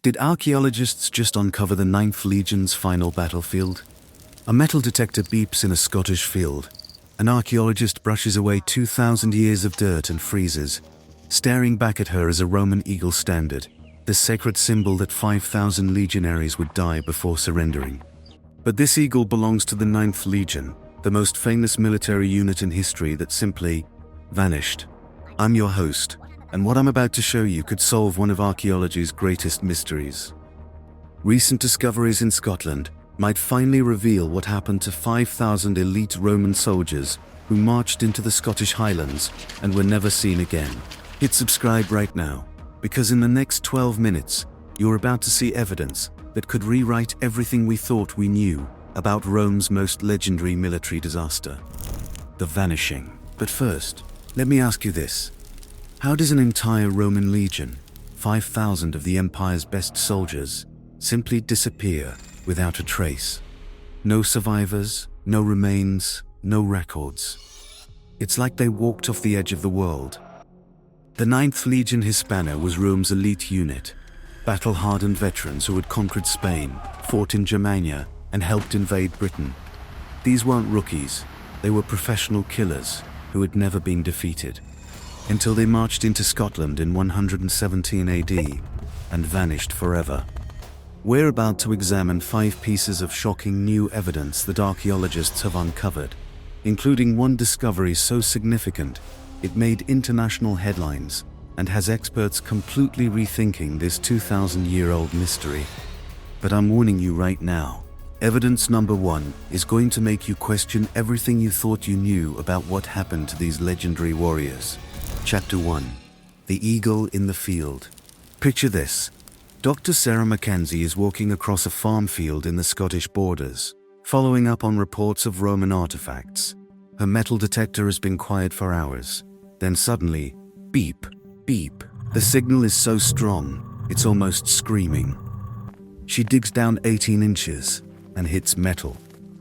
Did archaeologists just uncover the 9th Legion's final battlefield? A metal detector beeps in a Scottish field. An archaeologist brushes away 2,000 years of dirt and freezes. Staring back at her is a Roman eagle standard, the sacred symbol that 5,000 legionaries would die before surrendering. But this eagle belongs to the 9th Legion, the most famous military unit in history that simply vanished. I'm your host, and what I'm about to show you could solve one of archaeology's greatest mysteries. Recent discoveries in Scotland might finally reveal what happened to 5,000 elite Roman soldiers who marched into the Scottish Highlands and were never seen again. Hit subscribe right now, because in the next 12 minutes, you're about to see evidence that could rewrite everything we thought we knew about Rome's most legendary military disaster, the Vanishing. But first, let me ask you this. How does an entire Roman legion, 5,000 of the empire's best soldiers, simply disappear without a trace? No survivors, no remains, no records. It's like they walked off the edge of the world. The 9th Legion Hispana was Rome's elite unit, battle-hardened veterans who had conquered Spain, fought in Germania, and helped invade Britain. These weren't rookies, they were professional killers who had never been defeated, until they marched into Scotland in 117 AD and vanished forever. We're about to examine 5 pieces of shocking new evidence that archaeologists have uncovered, including one discovery so significant it made international headlines and has experts completely rethinking this 2,000-year-old mystery. But I'm warning you right now, evidence number 1 is going to make you question everything you thought you knew about what happened to these legendary warriors. Chapter 1. The Eagle in the Field. Picture this. Dr. Sarah Mackenzie is walking across a farm field in the Scottish borders, following up on reports of Roman artifacts. Her metal detector has been quiet for hours. Then suddenly, beep, beep. The signal is so strong, it's almost screaming. She digs down 18 inches and hits metal.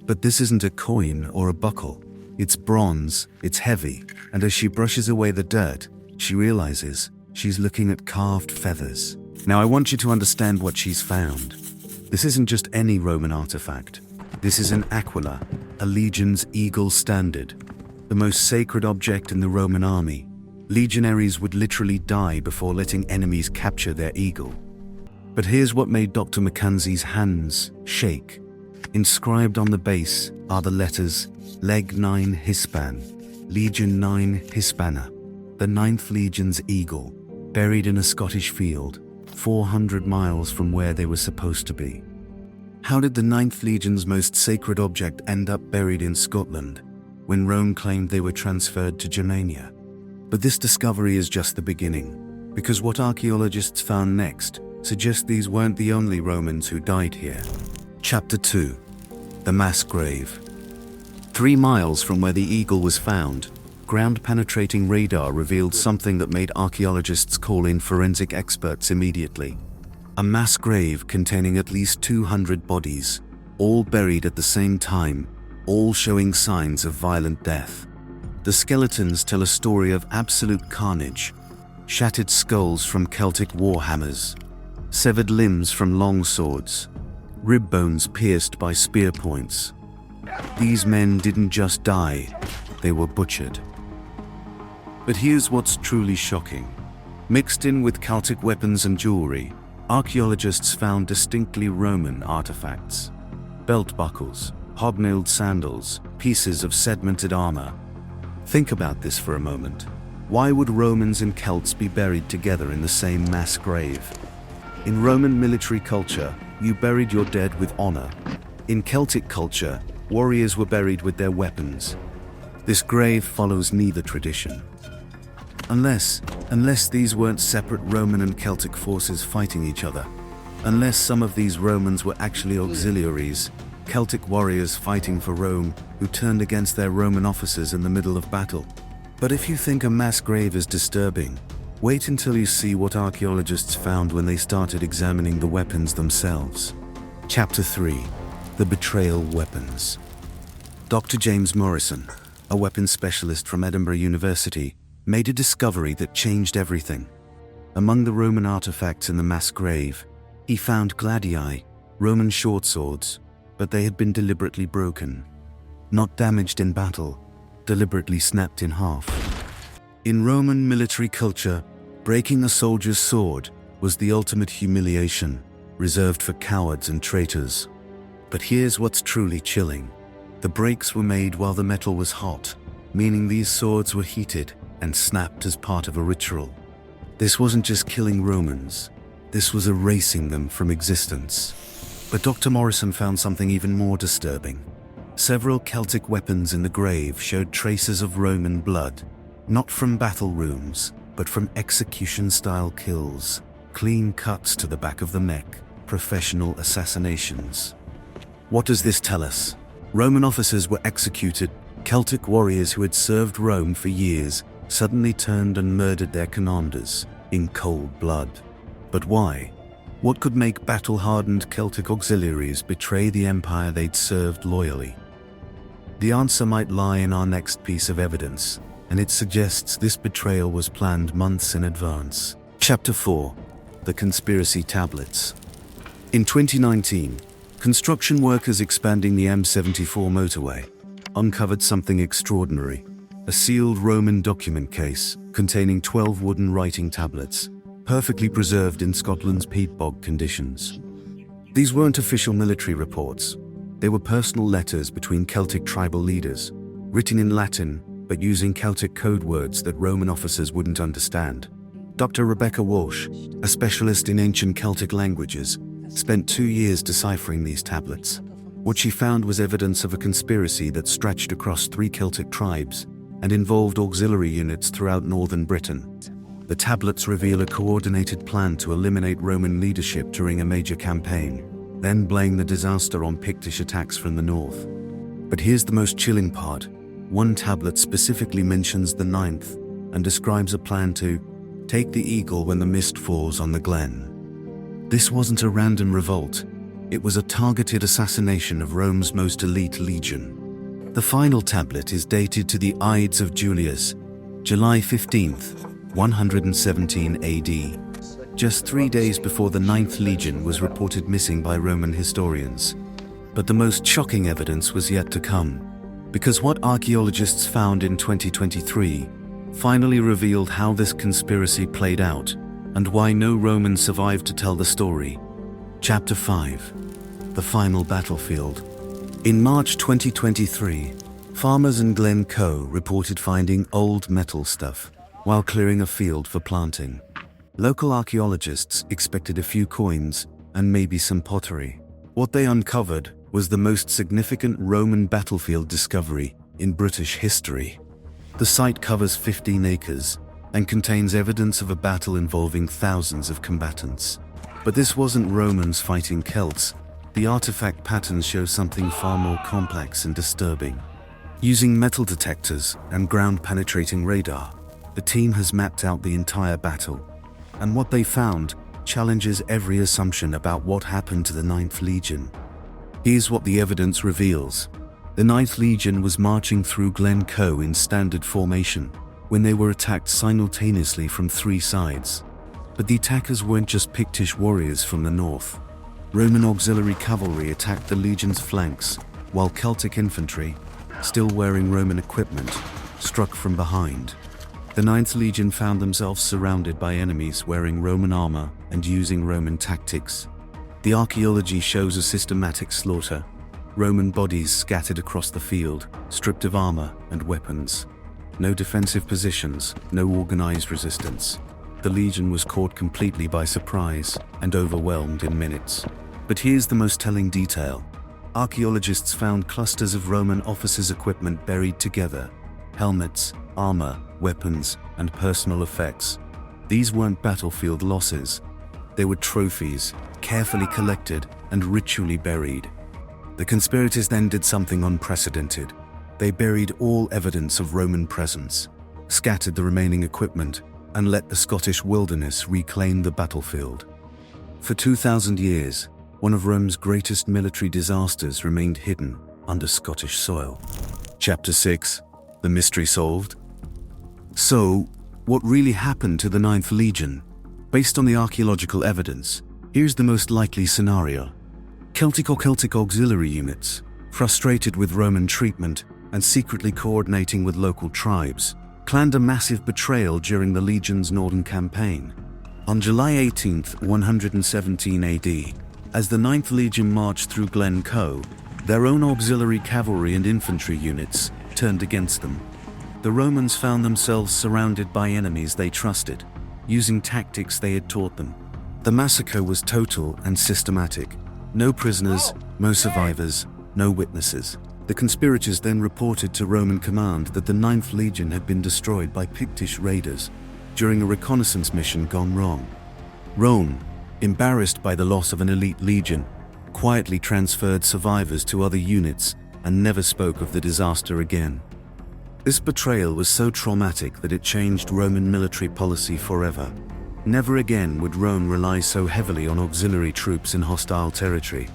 But this isn't a coin or a buckle. It's bronze, it's heavy, and as she brushes away the dirt, she realizes she's looking at carved feathers. Now I want you to understand what she's found. This isn't just any Roman artifact. This is an aquila, a legion's eagle standard, the most sacred object in the Roman army. Legionaries would literally die before letting enemies capture their eagle. But here's what made Dr. Mackenzie's hands shake. Inscribed on the base are the letters Leg 9 Hispan, Legion 9 Hispana, the 9th Legion's eagle, buried in a Scottish field, 400 miles from where they were supposed to be. How did the 9th Legion's most sacred object end up buried in Scotland, when Rome claimed they were transferred to Germania? But this discovery is just the beginning, because what archaeologists found next suggests these weren't the only Romans who died here. Chapter 2. The Mass Grave. 3 miles from where the eagle was found, ground-penetrating radar revealed something that made archaeologists call in forensic experts immediately. A mass grave containing at least 200 bodies, all buried at the same time, all showing signs of violent death. The skeletons tell a story of absolute carnage, shattered skulls from Celtic war hammers, severed limbs from long swords, rib bones pierced by spear points. These men didn't just die, they were butchered. But here's what's truly shocking. Mixed in with Celtic weapons and jewelry, archaeologists found distinctly Roman artifacts. Belt buckles, hobnailed sandals, pieces of sedimented armor. Think about this for a moment. Why would Romans and Celts be buried together in the same mass grave? In Roman military culture, you buried your dead with honor. In Celtic culture, warriors were buried with their weapons. This grave follows neither tradition. Unless these weren't separate Roman and Celtic forces fighting each other. Unless some of these Romans were actually auxiliaries, Celtic warriors fighting for Rome who turned against their Roman officers in the middle of battle. But if you think a mass grave is disturbing, wait until you see what archaeologists found when they started examining the weapons themselves. Chapter 3. The Betrayal Weapons. Dr. James Morrison, a weapons specialist from Edinburgh University, made a discovery that changed everything. Among the Roman artifacts in the mass grave, He found gladii, Roman short swords, but they had been deliberately broken. Not damaged in battle, deliberately snapped in half. In Roman military culture, breaking a soldier's sword was the ultimate humiliation, reserved for cowards and traitors. But here's what's truly chilling. The breaks were made while the metal was hot, meaning these swords were heated and snapped as part of a ritual. This wasn't just killing Romans, this was erasing them from existence. But Dr. Morrison found something even more disturbing. Several Celtic weapons in the grave showed traces of Roman blood, not from battle wounds, but from execution-style kills, clean cuts to the back of the neck, professional assassinations. What does this tell us? Roman officers were executed. Celtic warriors who had served Rome for years suddenly turned and murdered their commanders in cold blood. But why? What could make battle-hardened Celtic auxiliaries betray the empire they'd served loyally? The answer might lie in our next piece of evidence, and it suggests this betrayal was planned months in advance. Chapter 4: The Conspiracy Tablets. In 2019, construction workers expanding the M74 motorway uncovered something extraordinary: a sealed Roman document case containing 12 wooden writing tablets, perfectly preserved in Scotland's peat bog conditions. These weren't official military reports. They were personal letters between Celtic tribal leaders, written in Latin but using Celtic code words that Roman officers wouldn't understand. Dr. Rebecca Walsh, a specialist in ancient Celtic languages, spent 2 years deciphering these tablets. What she found was evidence of a conspiracy that stretched across 3 Celtic tribes and involved auxiliary units throughout northern Britain. The tablets reveal a coordinated plan to eliminate Roman leadership during a major campaign, then blame the disaster on Pictish attacks from the north. But here's the most chilling part. One tablet specifically mentions the 9th and describes a plan to take the eagle when the mist falls on the glen. This wasn't a random revolt. It was a targeted assassination of Rome's most elite legion. The final tablet is dated to the Ides of Julius, July 15th, 117 AD, just 3 days before the 9th Legion was reported missing by Roman historians. But the most shocking evidence was yet to come, because what archaeologists found in 2023 finally revealed how this conspiracy played out and why no Roman survived to tell the story. Chapter 5: The Final Battlefield. In March 2023, farmers in Glencoe reported finding old metal stuff while clearing a field for planting. Local archaeologists expected a few coins and maybe some pottery. What they uncovered was the most significant Roman battlefield discovery in British history. The site covers 15 acres and contains evidence of a battle involving thousands of combatants. But this wasn't Romans fighting Celts. The artifact patterns show something far more complex and disturbing. Using metal detectors and ground-penetrating radar, the team has mapped out the entire battle, and what they found challenges every assumption about what happened to the 9th Legion. Here's what the evidence reveals. The 9th Legion was marching through Glencoe in standard formation when they were attacked simultaneously from 3 sides. But the attackers weren't just Pictish warriors from the north. Roman auxiliary cavalry attacked the legion's flanks, while Celtic infantry, still wearing Roman equipment, struck from behind. The 9th Legion found themselves surrounded by enemies wearing Roman armor and using Roman tactics. The archaeology shows a systematic slaughter. Roman bodies scattered across the field, stripped of armor and weapons. No defensive positions, no organized resistance. The legion was caught completely by surprise and overwhelmed in minutes. But here's the most telling detail. Archaeologists found clusters of Roman officers' equipment buried together: helmets, armor, weapons, and personal effects. These weren't battlefield losses. They were trophies, carefully collected and ritually buried. The conspirators then did something unprecedented. They buried all evidence of Roman presence, scattered the remaining equipment, and let the Scottish wilderness reclaim the battlefield. For 2,000 years, one of Rome's greatest military disasters remained hidden under Scottish soil. Chapter 6: The Mystery Solved. So, what really happened to the 9th Legion? Based on the archaeological evidence, Here's the most likely scenario. Celtic or Celtic auxiliary units, frustrated with Roman treatment and secretly coordinating with local tribes, planned a massive betrayal during the legion's northern campaign. On July 18, 117 AD, as the 9th Legion marched through Glencoe, their own auxiliary cavalry and infantry units turned against them. The Romans found themselves surrounded by enemies they trusted, using tactics they had taught them. The massacre was total and systematic. No prisoners, no survivors, no witnesses. The conspirators then reported to Roman command that the 9th Legion had been destroyed by Pictish raiders during a reconnaissance mission gone wrong. Rome, embarrassed by the loss of an elite legion, quietly transferred survivors to other units and never spoke of the disaster again. This betrayal was so traumatic that it changed Roman military policy forever. Never again would Rome rely so heavily on auxiliary troops in hostile territory.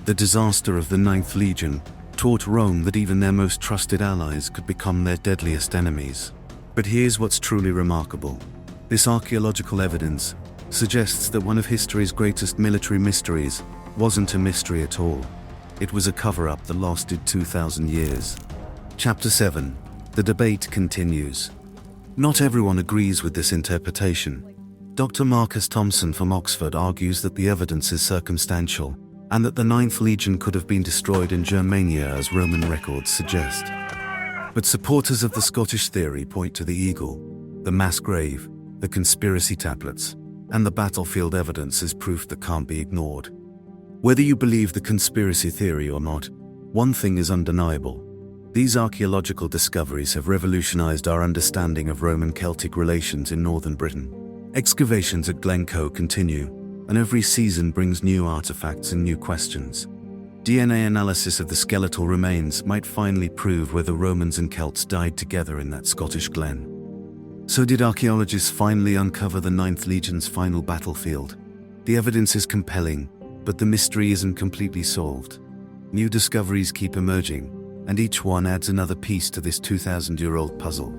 The disaster of the 9th Legion taught Rome that even their most trusted allies could become their deadliest enemies. But here's what's truly remarkable. This archaeological evidence suggests that one of history's greatest military mysteries wasn't a mystery at all. It was a cover-up that lasted 2,000 years. Chapter 7. The debate continues. Not everyone agrees with this interpretation. Dr. Marcus Thompson from Oxford argues that the evidence is circumstantial, and that the 9th Legion could have been destroyed in Germania as Roman records suggest. But supporters of the Scottish theory point to the eagle, the mass grave, the conspiracy tablets, and the battlefield evidence as proof that can't be ignored. Whether you believe the conspiracy theory or not, one thing is undeniable. These archaeological discoveries have revolutionized our understanding of Roman-Celtic relations in northern Britain. Excavations at Glencoe continue, and every season brings new artifacts and new questions. DNA analysis of the skeletal remains might finally prove whether Romans and Celts died together in that Scottish glen. So did archaeologists finally uncover the 9th Legion's final battlefield? The evidence is compelling, but the mystery isn't completely solved. New discoveries keep emerging, and each one adds another piece to this 2,000-year-old puzzle.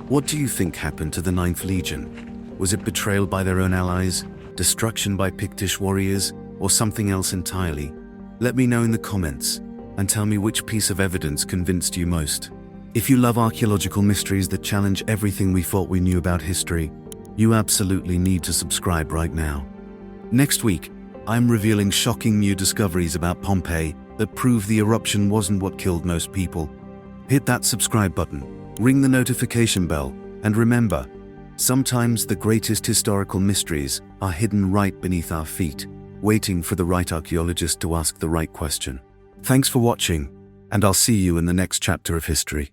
What do you think happened to the 9th Legion? Was it betrayal by their own allies, destruction by Pictish warriors, or something else entirely? Let me know in the comments, and tell me which piece of evidence convinced you most. If you love archaeological mysteries that challenge everything we thought we knew about history, you absolutely need to subscribe right now. Next week, I'm revealing shocking new discoveries about Pompeii that prove the eruption wasn't what killed most people. Hit that subscribe button, ring the notification bell, and remember, sometimes the greatest historical mysteries are hidden right beneath our feet, waiting for the right archaeologist to ask the right question. Thanks for watching, and I'll see you in the next chapter of history.